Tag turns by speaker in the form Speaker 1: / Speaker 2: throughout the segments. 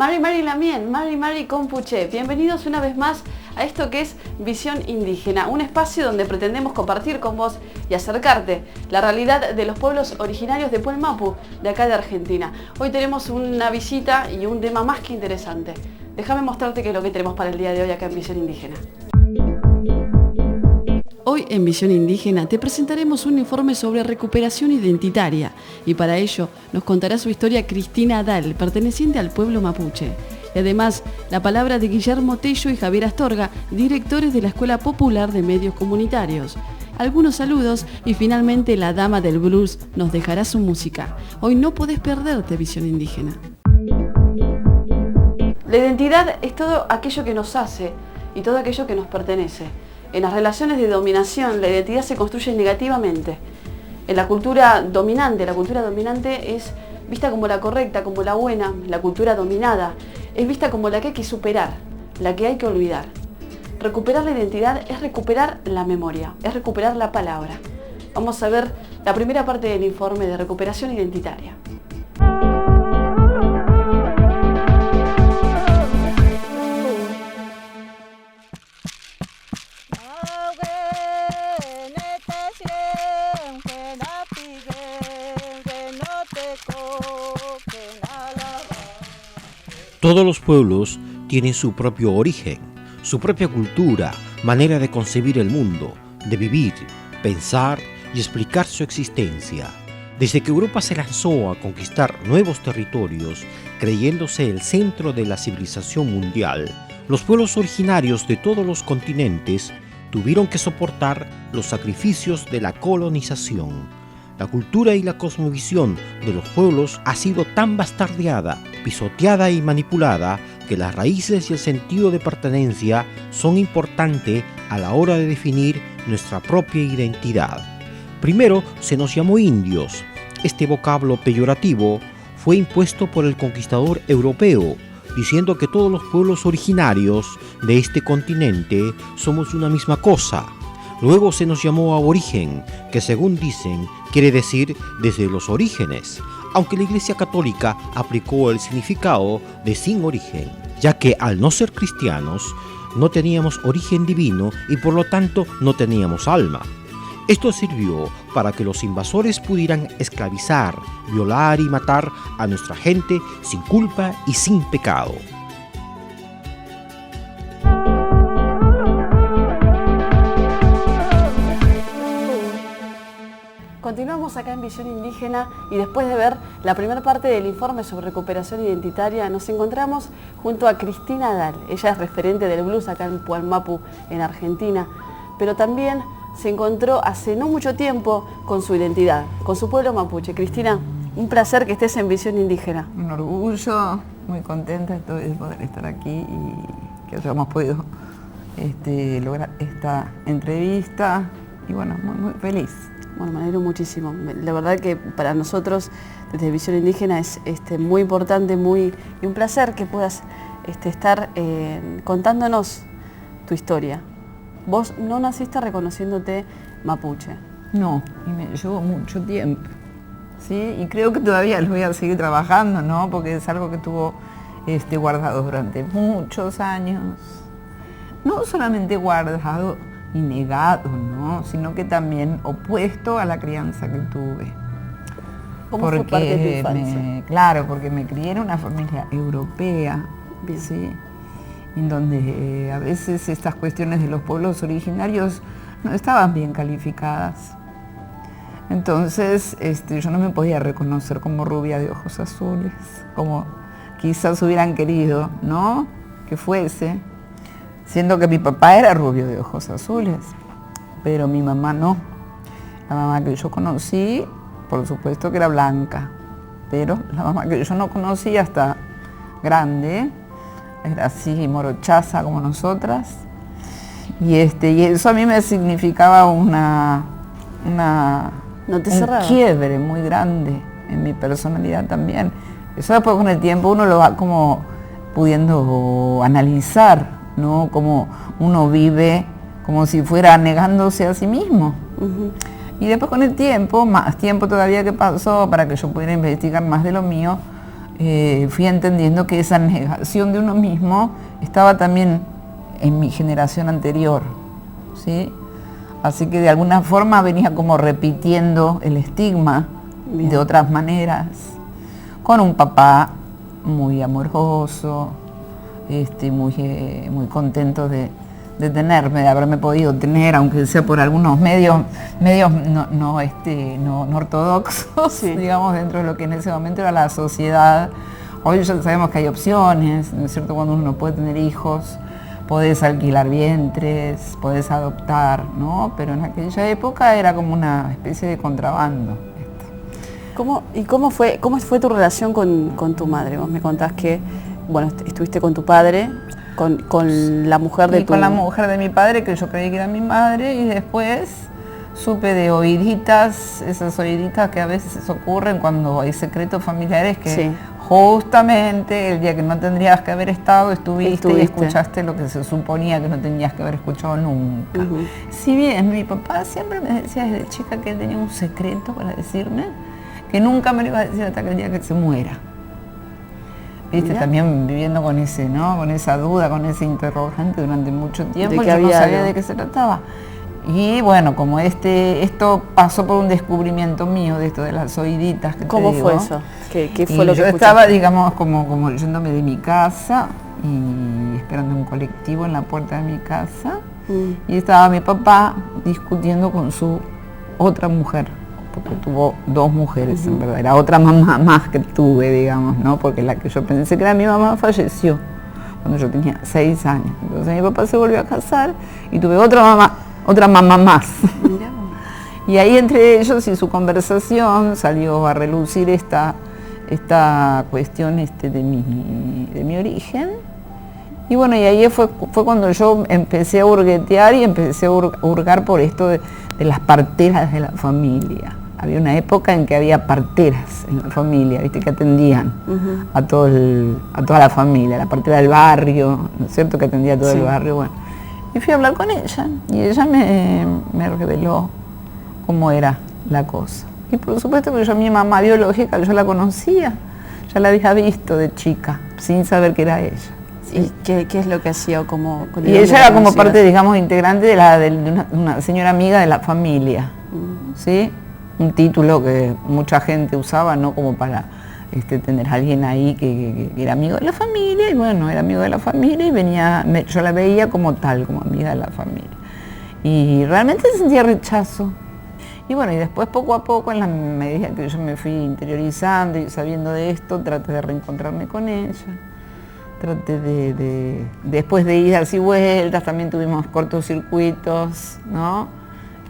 Speaker 1: Mari Lamien, Mari Compuche, bienvenidos una vez más a esto que es Visión Indígena, un espacio donde pretendemos compartir con vos y acercarte la realidad de los pueblos originarios de Puel Mapu, de acá de Argentina. Hoy tenemos una visita y un tema más que interesante. Déjame mostrarte qué es lo que tenemos para el día de hoy acá en Visión Indígena. Hoy en Visión Indígena te presentaremos un informe sobre recuperación identitaria y para ello nos contará su historia Cristina Adal, perteneciente al pueblo mapuche. Y además la palabra de Guillermo Tello y Javier Astorga, directores de la Escuela Popular de Medios Comunitarios. Algunos saludos y finalmente la dama del blues nos dejará su música. Hoy no podés perderte Visión Indígena. La identidad es todo aquello que nos hace y todo aquello que nos pertenece. En las relaciones de dominación, la identidad se construye negativamente. En la cultura dominante es vista como la correcta, como la buena. La cultura dominada es vista como la que hay que superar, la que hay que olvidar. Recuperar la identidad es recuperar la memoria, es recuperar la palabra. Vamos a ver la primera parte del informe de recuperación identitaria.
Speaker 2: Todos los pueblos tienen su propio origen, su propia cultura, manera de concebir el mundo, de vivir, pensar y explicar su existencia. Desde que Europa se lanzó a conquistar nuevos territorios, creyéndose el centro de la civilización mundial, los pueblos originarios de todos los continentes tuvieron que soportar los sacrificios de la colonización. La cultura y la cosmovisión de los pueblos ha sido tan bastardeada, pisoteada y manipulada que las raíces y el sentido de pertenencia son importantes a la hora de definir nuestra propia identidad. Primero se nos llamó indios. Este vocablo peyorativo fue impuesto por el conquistador europeo, diciendo que todos los pueblos originarios de este continente somos una misma cosa. Luego se nos llamó aborigen, que según dicen quiere decir desde los orígenes, aunque la Iglesia Católica aplicó el significado de sin origen, ya que al no ser cristianos no teníamos origen divino y por lo tanto no teníamos alma. Esto sirvió para que los invasores pudieran esclavizar, violar y matar a nuestra gente sin culpa y sin pecado.
Speaker 1: Continuamos acá en Visión Indígena y después de ver la primera parte del informe sobre recuperación identitaria nos encontramos junto a Cristina Adal. Ella es referente del blues acá en Puel Mapu, en Argentina, pero también se encontró hace no mucho tiempo con su identidad, con su pueblo mapuche. Cristina, un placer que estés en Visión Indígena.
Speaker 3: Un orgullo, muy contenta estoy de poder estar aquí y que hayamos podido lograr esta entrevista y bueno, muy feliz.
Speaker 1: Bueno, me alegro muchísimo. La verdad que para nosotros, desde Visión Indígena, es muy importante y un placer que puedas estar contándonos tu historia. Vos no naciste reconociéndote mapuche.
Speaker 3: No, y me llevó mucho tiempo, ¿sí? Y creo que todavía lo voy a seguir trabajando, ¿no? Porque es algo que tuvo guardado durante muchos años. No solamente guardado y negado, ¿no? Sino que también opuesto a la crianza que tuve.
Speaker 1: ¿Cómo fue parte de tu infancia?
Speaker 3: Claro, porque me crié en una familia europea, ¿sí? En donde a veces estas cuestiones de los pueblos originarios no estaban bien calificadas. Entonces yo no me podía reconocer como rubia de ojos azules, como quizás hubieran querido, ¿no? Que fuese. Siendo que mi papá era rubio de ojos azules, pero mi mamá no. La mamá que yo conocí, por supuesto que era blanca, pero la mamá que yo no conocí hasta grande, era así morochaza como nosotras, y eso a mí me significaba un quiebre muy grande en mi personalidad también. Eso después con el tiempo uno lo va como pudiendo analizar, ¿no? Como uno vive como si fuera negándose a sí mismo. Uh-huh. Y después con el tiempo, más tiempo todavía que pasó para que yo pudiera investigar más de lo mío, fui entendiendo que esa negación de uno mismo estaba también en mi generación anterior, ¿sí? Así que de alguna forma venía como repitiendo el estigma de otras maneras, con un papá muy amoroso, muy contento de tenerme, de haberme podido tener, aunque sea por algunos medios no ortodoxos, sí, digamos, dentro de lo que en ese momento era la sociedad. Hoy ya sabemos que hay opciones, ¿no es cierto? Cuando uno puede tener hijos, podés alquilar vientres, podés adoptar, ¿no? Pero en aquella época era como una especie de contrabando.
Speaker 1: ¿Cómo fue tu relación con tu madre? Vos me contás que, bueno, estuviste con tu padre, con la mujer de
Speaker 3: con la mujer de mi padre, que yo creí que era mi madre, y después supe de oíditas, esas oíditas que a veces ocurren cuando hay secretos familiares que sí, justamente el día que no tendrías que haber estado, estuviste y escuchaste lo que se suponía que no tenías que haber escuchado nunca. Si bien mi papá siempre me decía desde chica que él tenía un secreto para decirme, que nunca me lo iba a decir hasta que el día que se muera. ¿Viste? También viviendo con ese, ¿no? Con esa duda, con ese interrogante durante mucho tiempo, yo no sabía de qué se trataba. Y bueno, como esto pasó por un descubrimiento mío de esto de las oíditas que
Speaker 1: ¿Cómo
Speaker 3: te digo,
Speaker 1: fue eso? ¿Qué fue lo que
Speaker 3: yo
Speaker 1: escuchaste?
Speaker 3: estaba, digamos, como yéndome de mi casa y esperando un colectivo en la puerta de mi casa, y estaba mi papá discutiendo con su otra mujer, porque tuvo dos mujeres, en verdad, era otra mamá más que tuve, digamos, ¿no? Porque la que yo pensé que era mi mamá falleció cuando yo tenía 6 años. Entonces mi papá se volvió a casar y tuve otra mamá más. Y ahí entre ellos y su conversación salió a relucir esta cuestión de mi origen. Y bueno, y ahí fue cuando yo empecé a hurguetear y empecé a hurgar por esto de las parteras de la familia. Había una época en que había parteras en la familia, ¿viste? Que atendían a toda la familia, la partera del barrio, ¿no es cierto? Que atendía a todo el barrio, bueno. Y fui a hablar con ella y ella me reveló cómo era la cosa. Y por supuesto que yo, mi mamá biológica, yo la conocía, ya la había visto de chica, sin saber que era ella.
Speaker 1: ¿Y qué es lo que hacía?
Speaker 3: Y ella era como parte, digamos, integrante de una señora amiga de la familia, ¿sí? Un título que mucha gente usaba, ¿no? Como para tener a alguien ahí que era amigo de la familia, y bueno, era amigo de la familia y venía, yo la veía como tal, como amiga de la familia. Y realmente sentía rechazo. Y bueno, y después poco a poco, en la medida que yo me fui interiorizando y sabiendo de esto, traté de reencontrarme con ella. Traté después de idas y vueltas, también tuvimos cortocircuitos, ¿no?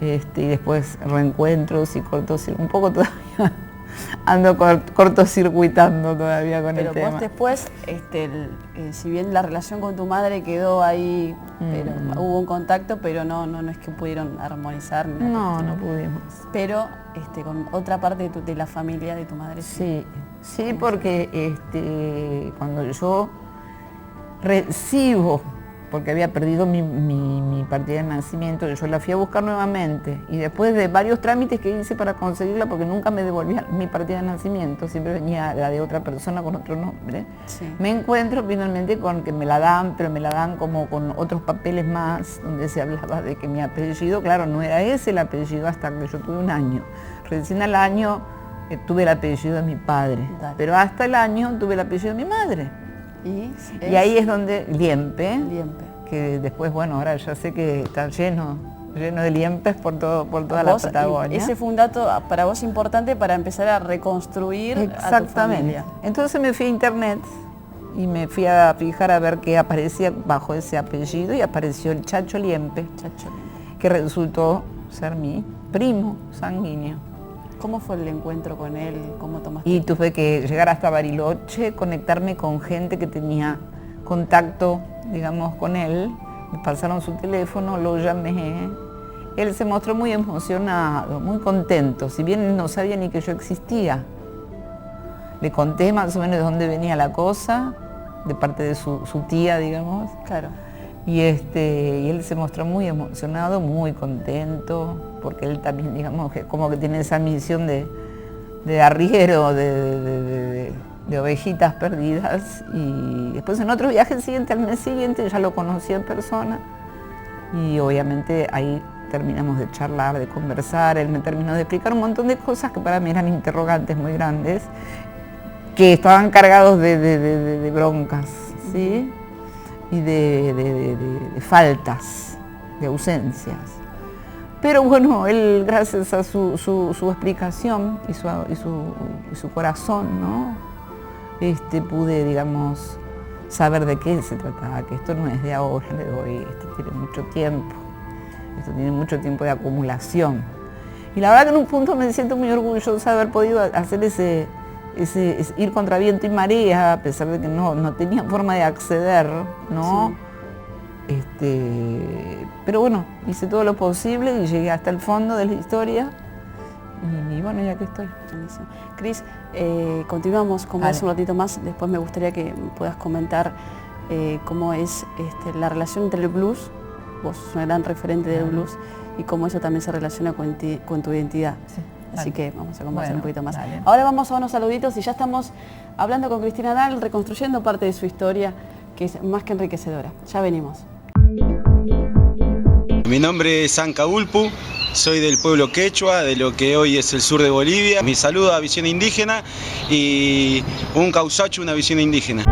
Speaker 3: Y después reencuentros y cortocircuitos, un poco todavía ando cortocircuitando todavía con el tema.
Speaker 1: Pero vos después, si bien la relación con tu madre quedó ahí, pero hubo un contacto, pero no es que pudieron armonizar.
Speaker 3: No pudimos.
Speaker 1: Pero con otra parte de la familia de tu madre.
Speaker 3: Sí, porque cuando yo recibo, porque había perdido mi partida de nacimiento, yo la fui a buscar nuevamente y después de varios trámites que hice para conseguirla, porque nunca me devolvían mi partida de nacimiento, siempre venía la de otra persona con otro nombre, me encuentro finalmente con que me la dan, pero me la dan como con otros papeles más, donde se hablaba de que mi apellido, claro, no era ese el apellido hasta que yo tuve 1 año. Recién al año tuve el apellido de mi padre, pero hasta el año tuve el apellido de mi madre. Y ahí es donde Liempe, que después, bueno, ahora ya sé que está lleno de liempes por toda la Patagonia.
Speaker 1: Ese fue un dato para vos importante para empezar a reconstruir a tu familia.
Speaker 3: Entonces me fui a internet y me fui a fijar a ver qué aparecía bajo ese apellido y apareció el Chacho Liempe, que resultó ser mi primo sanguíneo.
Speaker 1: ¿Cómo fue el encuentro con él? ¿Cómo tomaste?
Speaker 3: Y tuve que llegar hasta Bariloche, conectarme con gente que tenía contacto, digamos, con él. Me pasaron su teléfono, lo llamé. Él se mostró muy emocionado, muy contento, si bien él no sabía ni que yo existía. Le conté más o menos de dónde venía la cosa, de parte de su tía, digamos.
Speaker 1: Claro.
Speaker 3: Y él se mostró muy emocionado, muy contento, porque él también, digamos, que como que tiene esa misión de arriero, de de ovejitas perdidas, y después en otro viaje siguiente, al mes siguiente, ya lo conocí en persona y obviamente ahí terminamos de charlar, de conversar. Él me terminó de explicar un montón de cosas que para mí eran interrogantes muy grandes, que estaban cargados de broncas, ¿sí? Y de faltas, de ausencias. Pero bueno, él, gracias a su explicación y su corazón, ¿no? Pude, digamos, saber de qué se trataba, que esto no es de ahora, de hoy, esto tiene mucho tiempo de acumulación. Y la verdad que en un punto me siento muy orgullosa de haber podido hacer ese ir contra viento y marea, a pesar de que no tenía forma de acceder, ¿no? Sí. Pero bueno, hice todo lo posible y llegué hasta el fondo de la historia. Y bueno, ya que estoy.
Speaker 1: Cris, continuamos con vos un ratito más. Después me gustaría que puedas comentar cómo es la relación entre el blues, vos sos una gran referente del blues, y cómo eso también se relaciona con tu identidad. Sí, así que vamos a conversar un poquito más. Dale. Ahora vamos a unos saluditos y ya estamos hablando con Cristina Dahl, reconstruyendo parte de su historia, que es más que enriquecedora. Ya venimos.
Speaker 4: Mi nombre es Anca Ulpu, soy del pueblo quechua, de lo que hoy es el sur de Bolivia. Mi saludo a Visión Indígena y un causacho, una visión indígena.